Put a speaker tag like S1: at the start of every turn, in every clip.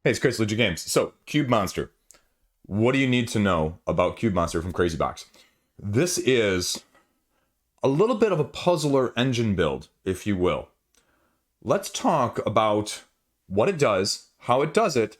S1: Hey, it's Liege Games. So, Cube Monster. What do you need to know about Cube Monster from CrazzyBox? This is a little bit of a puzzler engine build, if you will. Let's talk about what it does, how it does it,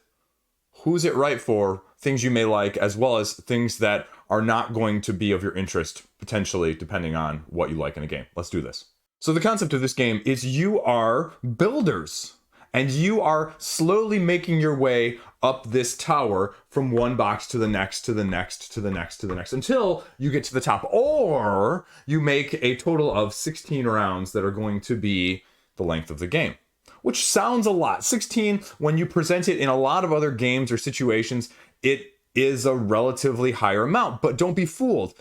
S1: who's it right for, things you may like, as well as things that are not going to be of your interest, potentially, depending on what you like in a game. Let's do this. So the concept of this game is you are builders. And you are slowly making your way up this tower from one box to the next, to the next, to the next, to the next, until you get to the top. Or you make a total of 16 rounds that are going to be the length of the game. Which sounds a lot. 16, when you present it in a lot of other games or situations, it is a relatively higher amount. But don't be fooled.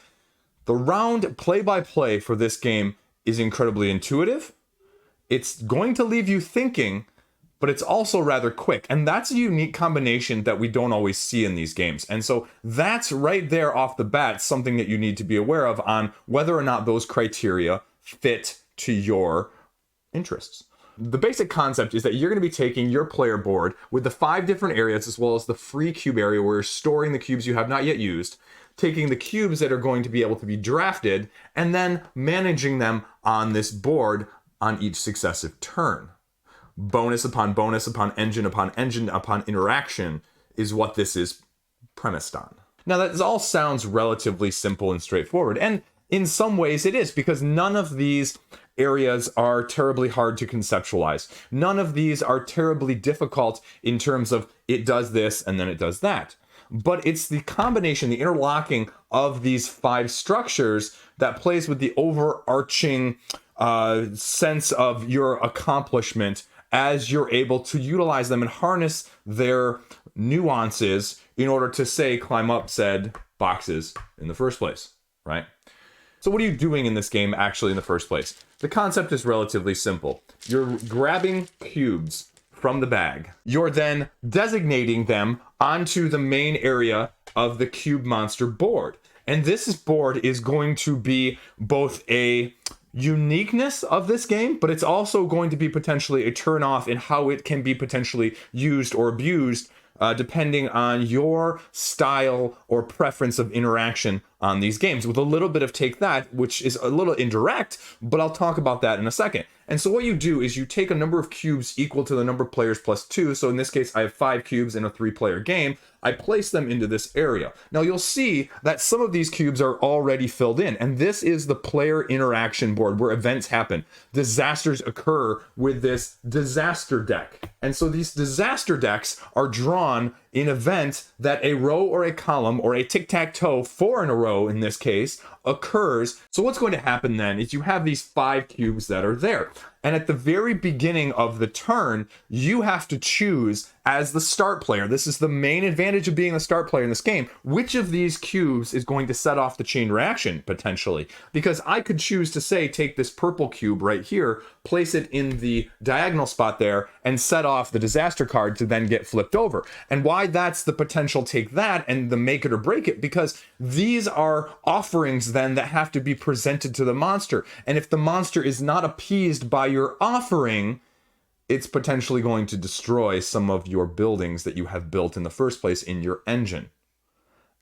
S1: The round play-by-play for this game is incredibly intuitive. It's going to leave you thinking, but it's also rather quick. And that's a unique combination that we don't always see in these games. And so that's right there off the bat, something that you need to be aware of on whether or not those criteria fit to your interests. The basic concept is that you're going to be taking your player board with the 5 different areas, as well as the free cube area where you're storing the cubes you have not yet used, taking the cubes that are going to be able to be drafted, and then managing them on this board on each successive turn. Bonus upon bonus upon engine upon interaction is what this is premised on. Now that all sounds relatively simple and straightforward, and in some ways it is, because none of these areas are terribly hard to conceptualize. None of these are terribly difficult in terms of it does this and then it does that. But it's the combination, the interlocking of these 5 structures that plays with the overarching sense of your accomplishment as you're able to utilize them and harness their nuances in order to, say, climb up said boxes in the first place, right? So what are you doing in this game actually in the first place? The concept is relatively simple. You're grabbing cubes from the bag. You're then designating them onto the main area of the Cube Monster board. And this board is going to be both a uniqueness of this game, but it's also going to be potentially a turn off in how it can be potentially used or abused depending on your style or preference of interaction on these games, with a little bit of take that, which is a little indirect, but I'll talk about that in a second. And so what you do is you take a number of cubes equal to the number of players plus 2. So in this case, I have 5 cubes in a 3-player game. I place them into this area. Now you'll see that some of these cubes are already filled in, and this is the player interaction board where events happen. Disasters occur with this disaster deck. And so these disaster decks are drawn in event that a row or a column or a tic-tac-toe, 4 in a row in this case, occurs. So what's going to happen then is you have these 5 cubes that are there. And at the very beginning of the turn, you have to choose as the start player. This is the main advantage of being a start player in this game. Which of these cubes is going to set off the chain reaction, potentially? Because I could choose to say, take this purple cube right here, place it in the diagonal spot there, and set off the disaster card to then get flipped over. And why that's the potential take that and the make it or break it, because these are offerings then that have to be presented to the monster. And if the monster is not appeased by your offering, it's potentially going to destroy some of your buildings that you have built in the first place in your engine.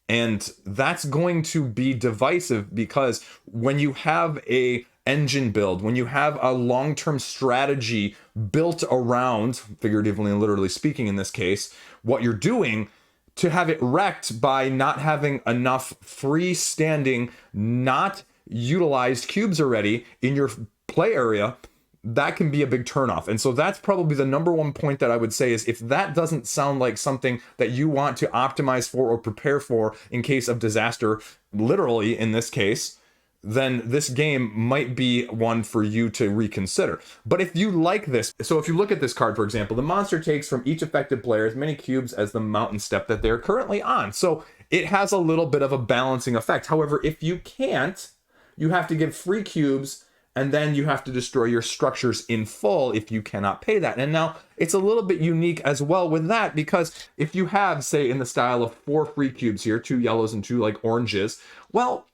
S1: And that's going to be divisive, because when you have a engine build, when you have a long-term strategy built around, figuratively and literally speaking in this case, what you're doing, to have it wrecked by not having enough freestanding, not utilized cubes already in your play area, that can be a big turnoff. And so that's probably the number one point that I would say is, if that doesn't sound like something that you want to optimize for or prepare for in case of disaster, literally in this case, then this game might be one for you to reconsider. But if you like this, so if you look at this card, for example, the monster takes from each affected player as many cubes as the mountain step that they're currently on. So it has a little bit of a balancing effect. However, if you can't, you have to give free cubes, and then you have to destroy your structures in full if you cannot pay that. And now it's a little bit unique as well with that, because if you have, say, in the style of 4 free cubes here, 2 yellows and 2 like oranges, well,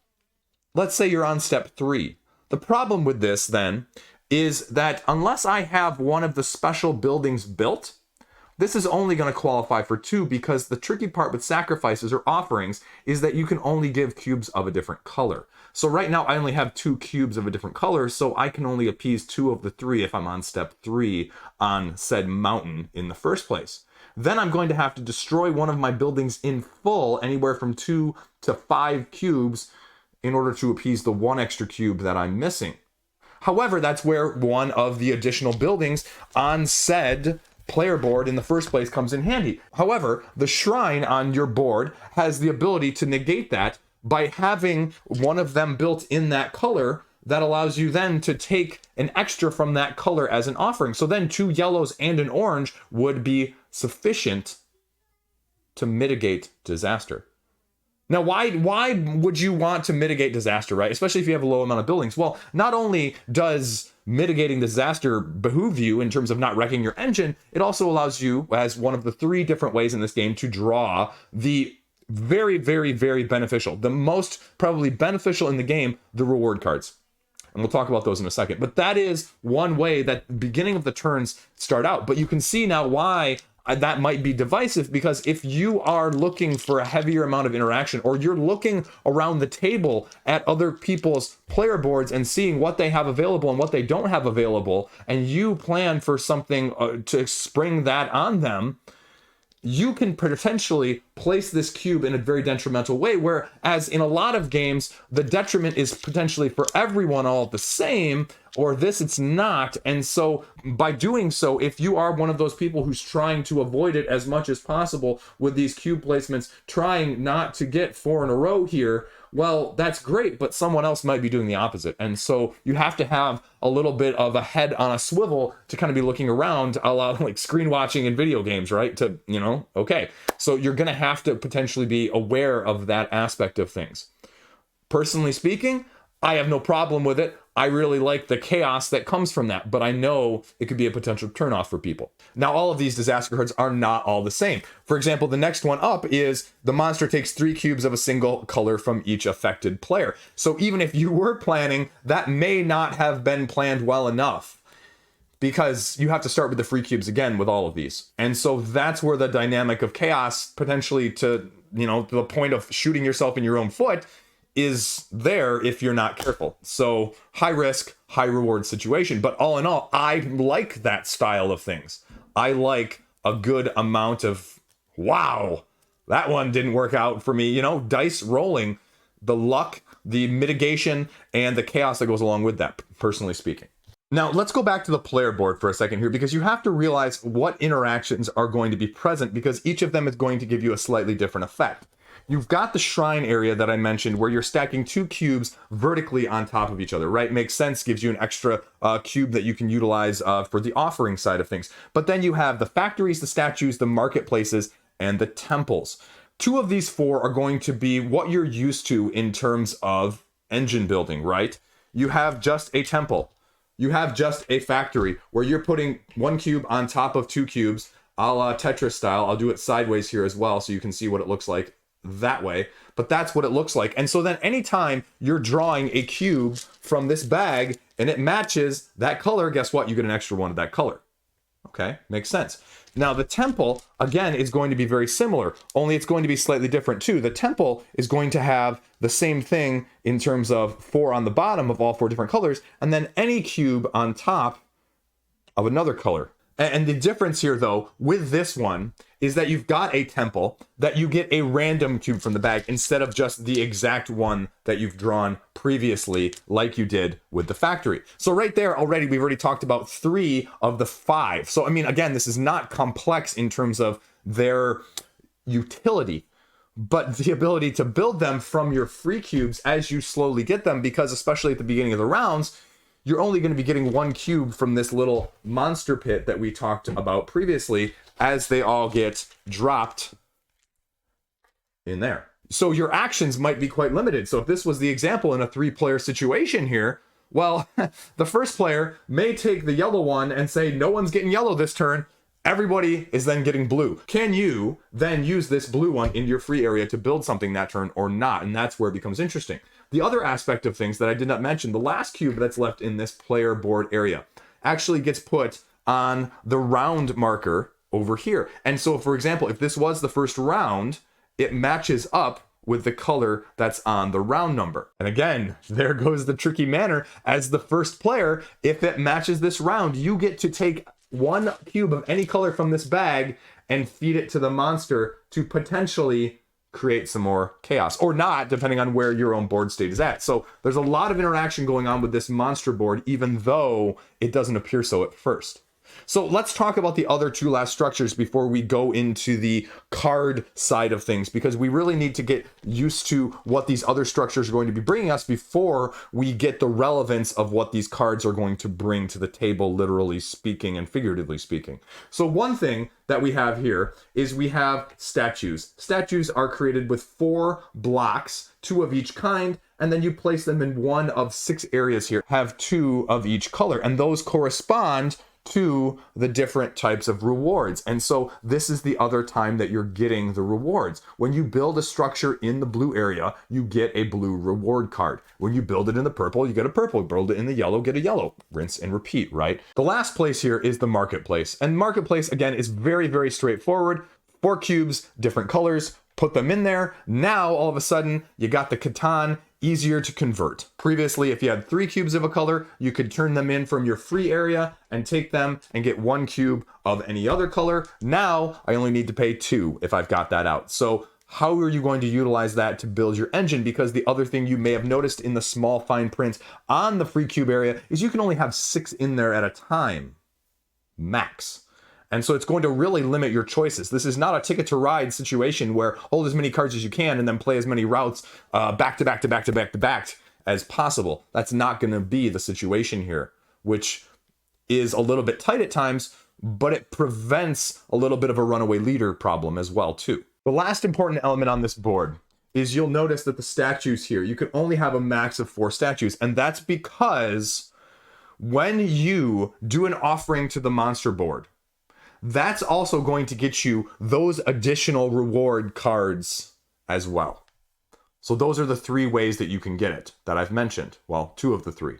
S1: let's say you're on step 3. The problem with this then is that unless I have one of the special buildings built, This is only going to qualify for 2 because the tricky part with sacrifices or offerings is that you can only give cubes of a different color. So right now I only have 2 cubes of a different color, so I can only appease 2 of the 3 if I'm on step 3 on said mountain in the first place. Then I'm going to have to destroy one of my buildings in full, anywhere from 2 to 5 cubes, in order to appease the 1 extra cube that I'm missing. However, that's where one of the additional buildings on said player board in the first place comes in handy. However, the shrine on your board has the ability to negate that by having one of them built in that color that allows you then to take an extra from that color as an offering. So then 2 yellows and an orange would be sufficient to mitigate disaster. Now, why would you want to mitigate disaster, right? Especially if you have a low amount of buildings. Well, not only does mitigating disaster behoove you in terms of not wrecking your engine, it also allows you, as one of the 3 different ways in this game, to draw the very, very, very beneficial, the most probably beneficial in the game, the reward cards. And we'll talk about those in a second. But that is one way that the beginning of the turns start out. But you can see now why that might be divisive, because if you are looking for a heavier amount of interaction, or you're looking around the table at other people's player boards and seeing what they have available and what they don't have available, and you plan for something to spring that on them, you can potentially place this cube in a very detrimental way, whereas in a lot of games, the detriment is potentially for everyone all the same, or this it's not. And so by doing so, if you are one of those people who's trying to avoid it as much as possible with these cube placements, trying not to get 4 in a row here, well, that's great, but someone else might be doing the opposite. And so you have to have a little bit of a head on a swivel to kind of be looking around, a lot like screen watching in video games, right? To, okay. So you're going to have to potentially be aware of that aspect of things. Personally speaking, I have no problem with it. I really like the chaos that comes from that, but I know it could be a potential turnoff for people. Now, all of these disaster cards are not all the same. For example, the next one up is the monster takes 3 cubes of a single color from each affected player. So even if you were planning, that may not have been planned well enough, because you have to start with the free cubes again with all of these. And so that's where the dynamic of chaos, potentially to the point of shooting yourself in your own foot, is there if you're not careful. So high risk, high reward situation. But all in all, I like that style of things. I like a good amount of, wow, that one didn't work out for me. Dice rolling, the luck, the mitigation, and the chaos that goes along with that, personally speaking. Now, let's go back to the player board for a second here, because you have to realize what interactions are going to be present, because each of them is going to give you a slightly different effect. You've got the shrine area that I mentioned, where you're stacking 2 cubes vertically on top of each other, right? Makes sense, gives you an extra cube that you can utilize for the offering side of things. But then you have the factories, the statues, the marketplaces, and the temples. 2 of these 4 are going to be what you're used to in terms of engine building, right? You have just a temple. You have just a factory where you're putting 1 cube on top of 2 cubes, a la Tetris style. I'll do it sideways here as well so you can see what it looks like that way, but that's what it looks like. And so then anytime you're drawing a cube from this bag and it matches that color, guess what? You get an extra one of that color. Okay, makes sense. Now the temple, again, is going to be very similar, only it's going to be slightly different too. The temple is going to have the same thing in terms of 4 on the bottom of all 4 different colors, and then any cube on top of another color. And the difference here, though, with this one is that you've got a temple that you get a random cube from the bag instead of just the exact one that you've drawn previously, like you did with the factory. So right there already, we've already talked about 3 of the 5. So, I mean, again, this is not complex in terms of their utility, but the ability to build them from your free cubes as you slowly get them, because especially at the beginning of the rounds, you're only going to be getting 1 cube from this little monster pit that we talked about previously as they all get dropped in there. So your actions might be quite limited. So if this was the example in a 3-player situation here, well, the first player may take the yellow one and say, no one's getting yellow this turn. Everybody is then getting blue. Can you then use this blue one in your free area to build something that turn or not? And that's where it becomes interesting. The other aspect of things that I did not mention, the last cube that's left in this player board area actually gets put on the round marker over here. And so, for example, if this was the first round, it matches up with the color that's on the round number. And again, there goes the tricky manner. As the first player, if it matches this round, you get to take one cube of any color from this bag and feed it to the monster to potentially create some more chaos, or not, depending on where your own board state is at. So there's a lot of interaction going on with this monster board, even though it doesn't appear so at first. So let's talk about the other two last structures before we go into the card side of things, because we really need to get used to what these other structures are going to be bringing us before we get the relevance of what these cards are going to bring to the table, literally speaking and figuratively speaking. So one thing that we have here is we have statues. Statues are created with 4 blocks, 2 of each kind, and then you place them in one of 6 areas here, have 2 of each color, and those correspond to the different types of rewards. And so this is the other time that you're getting the rewards. When you build a structure in the blue area, you get a blue reward card. When you build it in the purple, you get a purple. Build it in the yellow, get a yellow. Rinse and repeat, right? The last place here is the marketplace. And marketplace, again, is very, very straightforward. 4 cubes, different colors, put them in there. Now, all of a sudden, you got the Catan, easier to convert. Previously, if you had 3 cubes of a color, you could turn them in from your free area and take them and get 1 cube of any other color. Now, I only need to pay 2 if I've got that out. So how are you going to utilize that to build your engine? Because the other thing you may have noticed in the small fine print on the free cube area is you can only have 6 in there at a time, max. And so it's going to really limit your choices. This is not a ticket to ride situation where hold as many cards as you can and then play as many routes back to back to back to back to back as possible. That's not going to be the situation here, which is a little bit tight at times, but it prevents a little bit of a runaway leader problem as well too. The last important element on this board is you'll notice that the statues here, you can only have a max of 4 statues. And that's because when you do an offering to the monster board, that's also going to get you those additional reward cards as well. So those are the 3 ways that you can get it that I've mentioned. Well, 2 of the 3.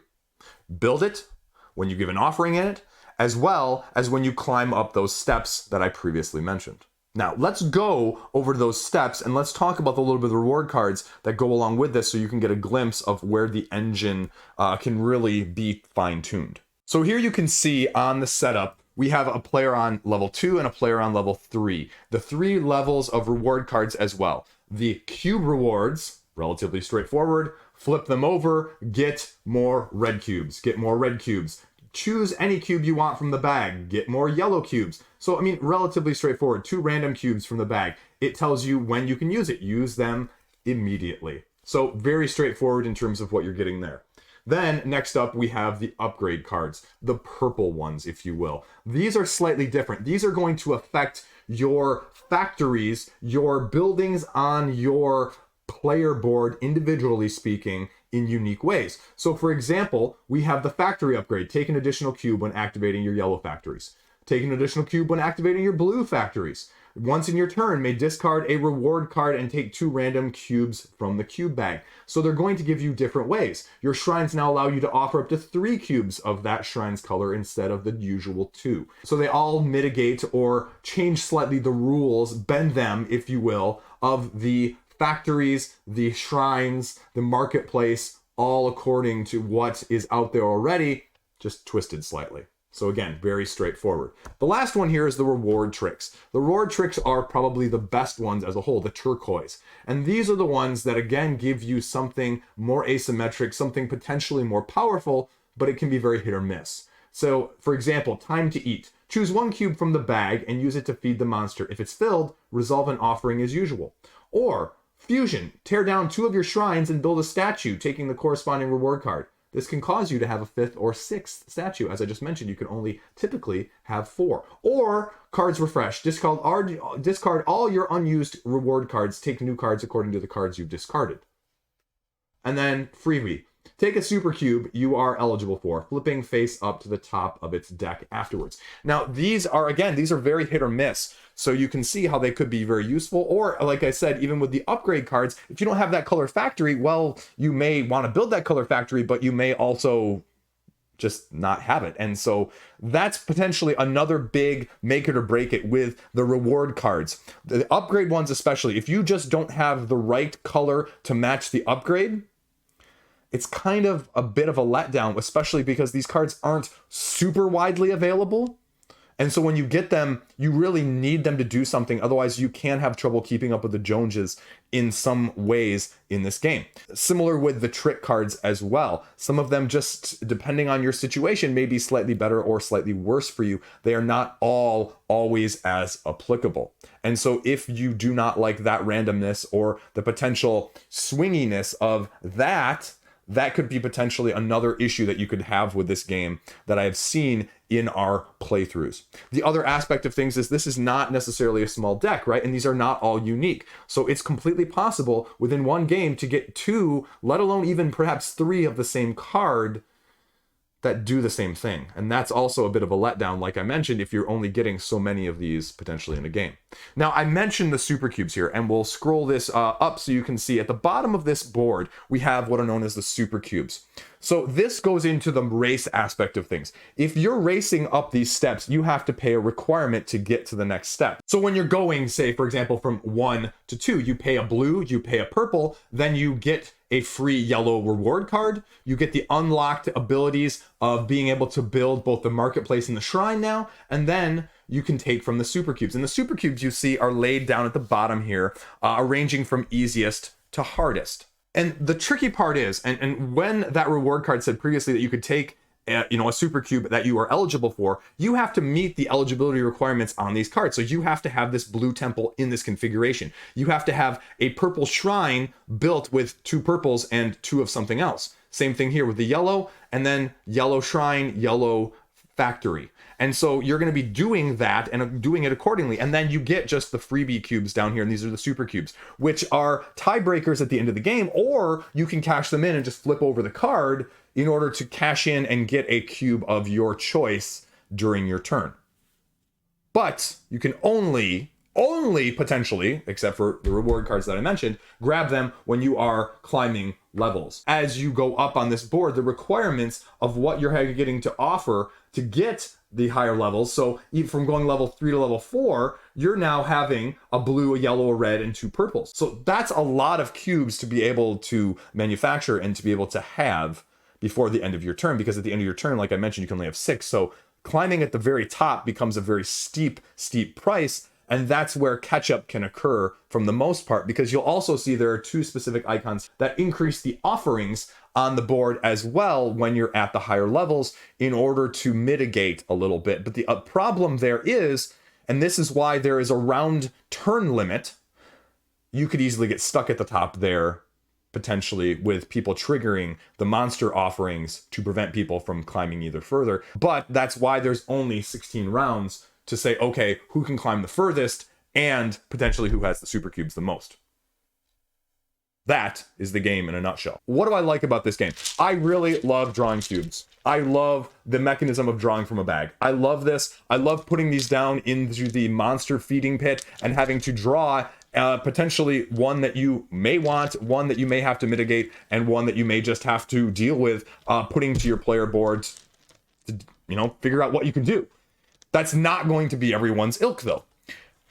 S1: Build it when you give an offering in it, as well as when you climb up those steps that I previously mentioned. Now, let's go over those steps and let's talk about the little bit of the reward cards that go along with this so you can get a glimpse of where the engine can really be fine-tuned. So here you can see on the setup, we have a player on level 2 and a player on level 3. The 3 levels of reward cards as well. The cube rewards, relatively straightforward. Flip them over, get more red cubes. Get more red cubes. Choose any cube you want from the bag. Get more yellow cubes. So, I mean, relatively straightforward. 2 random cubes from the bag. It tells you when you can use it. Use them immediately. So, very straightforward in terms of what you're getting there. Then next up, we have the upgrade cards, the purple ones, if you will. These are slightly different. These are going to affect your factories, your buildings on your player board, individually speaking, in unique ways. So for example, we have the factory upgrade. Take an additional cube when activating your yellow factories. Take an additional cube when activating your blue factories. Once in your turn, may discard a reward card and take 2 random cubes from the cube bag. So they're going to give you different ways. Your shrines now allow you to offer up to 3 cubes of that shrine's color instead of the usual 2. So they all mitigate or change slightly the rules, bend them, if you will, of the factories, the shrines, the marketplace, all according to what is out there already, just twisted slightly. So again, very straightforward. The last one here is the reward tricks. The reward tricks are probably the best ones as a whole, the turquoise. And these are the ones that again give you something more asymmetric, something potentially more powerful, but it can be very hit or miss. So for example, time to eat. Choose 1 cube from the bag and use it to feed the monster. If it's filled, resolve an offering as usual. Or fusion, tear down 2 of your shrines and build a statue, taking the corresponding reward card. This can cause you to have a 5th or 6th statue. As I just mentioned, you can only typically have 4. Or cards refresh. Discard all your unused reward cards. Take new cards according to the cards you've discarded. And then freebie. Take a super cube you are eligible for, flipping face up to the top of its deck afterwards. Now, these are very hit or miss. So you can see how they could be very useful. Or, like I said, even with the upgrade cards, if you don't have that color factory, well, you may want to build that color factory, but you may also just not have it. And so that's potentially another big make it or break it with the reward cards. The upgrade ones especially, if you just don't have the right color to match the upgrade, it's kind of a bit of a letdown, especially because these cards aren't super widely available. And so when you get them, you really need them to do something. Otherwise, you can have trouble keeping up with the Joneses in some ways in this game. Similar with the trick cards as well. Some of them, just depending on your situation, may be slightly better or slightly worse for you. They are not all always as applicable. And so if you do not like that randomness or the potential swinginess of that, that could be potentially another issue that you could have with this game that I have seen in our playthroughs. The other aspect of things is this is not necessarily a small deck, right? And these are not all unique. So it's completely possible within one game to get 2, let alone even perhaps 3 of the same card that do the same thing. And that's also a bit of a letdown, like I mentioned, if you're only getting so many of these potentially in a game. Now, I mentioned the super cubes here, and we'll scroll this up so you can see at the bottom of this board, we have what are known as the super cubes. So this goes into the race aspect of things. If you're racing up these steps, you have to pay a requirement to get to the next step. So when you're going, say, for example, from 1 to 2, you pay a blue, you pay a purple, then you get a free yellow reward card. You get the unlocked abilities of being able to build both the marketplace and the shrine now, and then you can take from the super cubes. And the super cubes you see are laid down at the bottom here, arranging from easiest to hardest. And the tricky part is, and when that reward card said previously that you could take a super cube that you are eligible for, you have to meet the eligibility requirements on these cards. So you have to have this blue temple in this configuration. You have to have a purple shrine built with 2 purples and 2 of something else. Same thing here with the yellow, and then yellow shrine, yellow factory. And so you're going to be doing that and doing it accordingly. And then you get just the freebie cubes down here. And these are the super cubes, which are tiebreakers at the end of the game, or you can cash them in and just flip over the card in order to cash in and get a cube of your choice during your turn. But you can only potentially, except for the reward cards that I mentioned, grab them when you are climbing levels. As you go up on this board, the requirements of what you're getting to offer to get the higher levels. So even from going level 3 to level 4, you're now having a blue, a yellow, a red, and 2 purples. So that's a lot of cubes to be able to manufacture and to be able to have before the end of your turn, because at the end of your turn, like I mentioned, you can only have 6. So climbing at the very top becomes a very steep price. And that's where catch-up can occur from the most part, because you'll also see there are 2 specific icons that increase the offerings on the board as well when you're at the higher levels in order to mitigate a little bit. But the problem there is, and this is why there is a round turn limit, you could easily get stuck at the top there, potentially with people triggering the monster offerings to prevent people from climbing either further. But that's why there's only 16 rounds to say, okay, who can climb the furthest and potentially who has the super cubes the most. That is the game in a nutshell. What do I like about this game? I really love drawing cubes. I love the mechanism of drawing from a bag. I love this. I love putting these down into the monster feeding pit and having to draw potentially one that you may want, one that you may have to mitigate, and one that you may just have to deal with putting to your player boards to, figure out what you can do. That's not going to be everyone's ilk, though.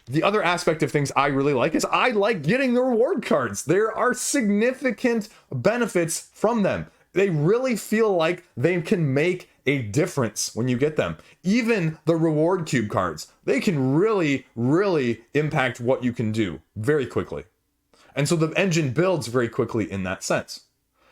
S1: The other aspect of things I really like is I like getting the reward cards. There are significant benefits from them. They really feel like they can make a difference when you get them. Even the reward cube cards, they can really, really impact what you can do very quickly. And so the engine builds very quickly in that sense.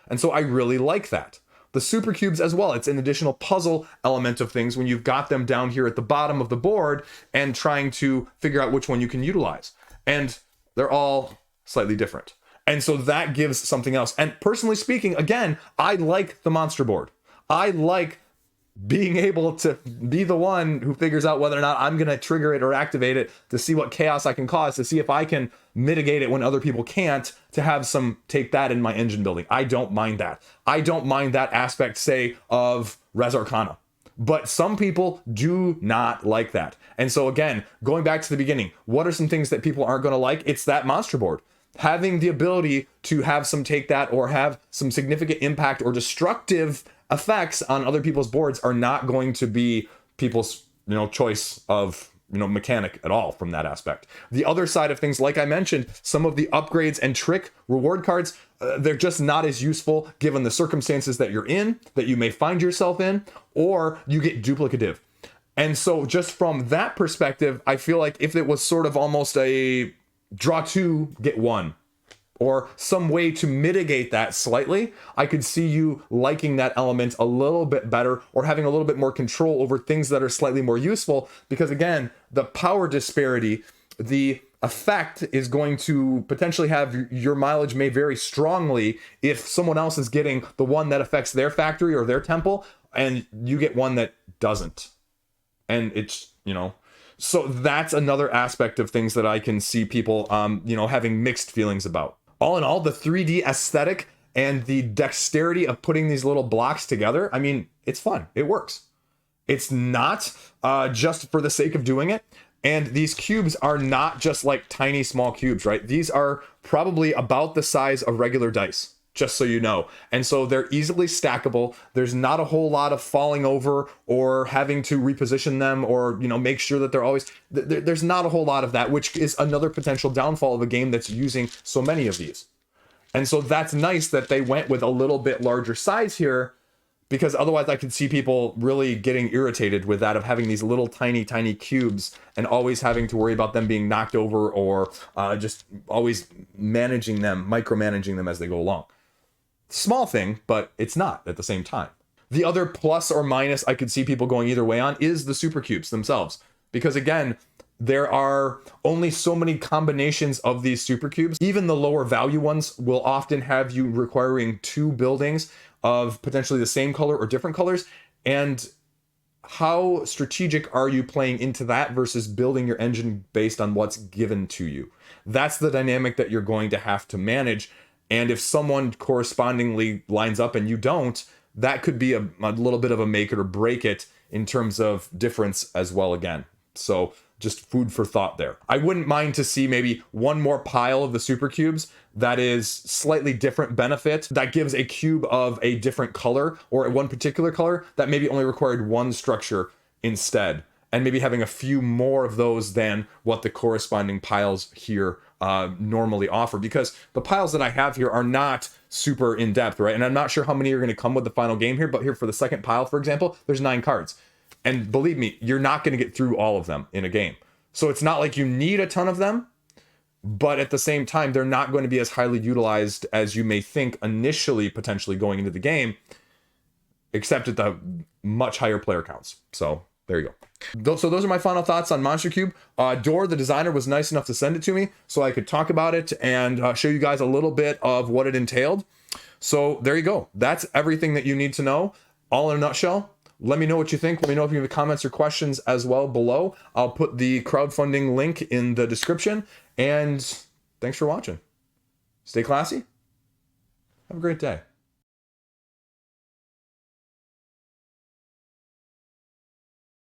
S1: And so I really like that. The super cubes as well, it's an additional puzzle element of things when you've got them down here at the bottom of the board and trying to figure out which one you can utilize. And they're all slightly different. And so that gives something else. And personally speaking, again, I like the monster board. I like being able to be the one who figures out whether or not I'm going to trigger it or activate it, to see what chaos I can cause, to see if I can mitigate it when other people can't, to have some take that in my engine building. I don't mind that. I don't mind that aspect, say, of Res Arcana. But some people do not like that. And so again, going back to the beginning, what are some things that people aren't going to like? It's that monster board. Having the ability to have some take that or have some significant impact or destructive effects on other people's boards are not going to be people's, choice of, mechanic at all from that aspect. The other side of things, like I mentioned, some of the upgrades and trick reward cards, they're just not as useful given the circumstances that you're in, that you may find yourself in, or you get duplicative. And so just from that perspective, I feel like if it was sort of almost a draw 2, get 1, or some way to mitigate that slightly, I could see you liking that element a little bit better, or having a little bit more control over things that are slightly more useful. Because again, the power disparity, the effect is going to potentially have your mileage may vary strongly if someone else is getting the one that affects their factory or their temple, and you get one that doesn't. And it's, so that's another aspect of things that I can see people, having mixed feelings about. All in all, the 3D aesthetic and the dexterity of putting these little blocks together, I mean, it's fun. It works. It's not just for the sake of doing it. And these cubes are not just like tiny, small cubes, right? These are probably about the size of regular dice, just so you know. And so they're easily stackable. There's not a whole lot of falling over or having to reposition them or, make sure that they're always, there's not a whole lot of that, which is another potential downfall of a game that's using so many of these. And so that's nice that they went with a little bit larger size here, because otherwise I could see people really getting irritated with that, of having these little tiny, tiny cubes and always having to worry about them being knocked over, or just always micromanaging them as they go along. Small thing, but it's not at the same time. The other plus or minus I could see people going either way on is the super cubes themselves. Because again, there are only so many combinations of these super cubes. Even the lower value ones will often have you requiring 2 buildings of potentially the same color or different colors. And how strategic are you playing into that versus building your engine based on what's given to you? That's the dynamic that you're going to have to manage. And if someone correspondingly lines up and you don't, that could be a little bit of a make it or break it in terms of difference as well again. So just food for thought there. I wouldn't mind to see maybe one more pile of the super cubes that is slightly different benefit, that gives a cube of a different color or one particular color that maybe only required 1 structure instead. And maybe having a few more of those than what the corresponding piles here normally offer, because the piles that I have here are not super in depth, right? And I'm not sure how many are going to come with the final game here, but here for the second pile, for example, there's 9 cards. And believe me, you're not going to get through all of them in a game. So it's not like you need a ton of them, but at the same time, they're not going to be as highly utilized as you may think initially, potentially going into the game, except at the much higher player counts. So there you go. So those are my final thoughts on Monster Cube. Dor, the designer, was nice enough to send it to me so I could talk about it and show you guys a little bit of what it entailed. So there you go. That's everything that you need to know, all in a nutshell. Let me know what you think. Let me know if you have comments or questions as well below. I'll put the crowdfunding link in the description. And thanks for watching. Stay classy. Have a great day.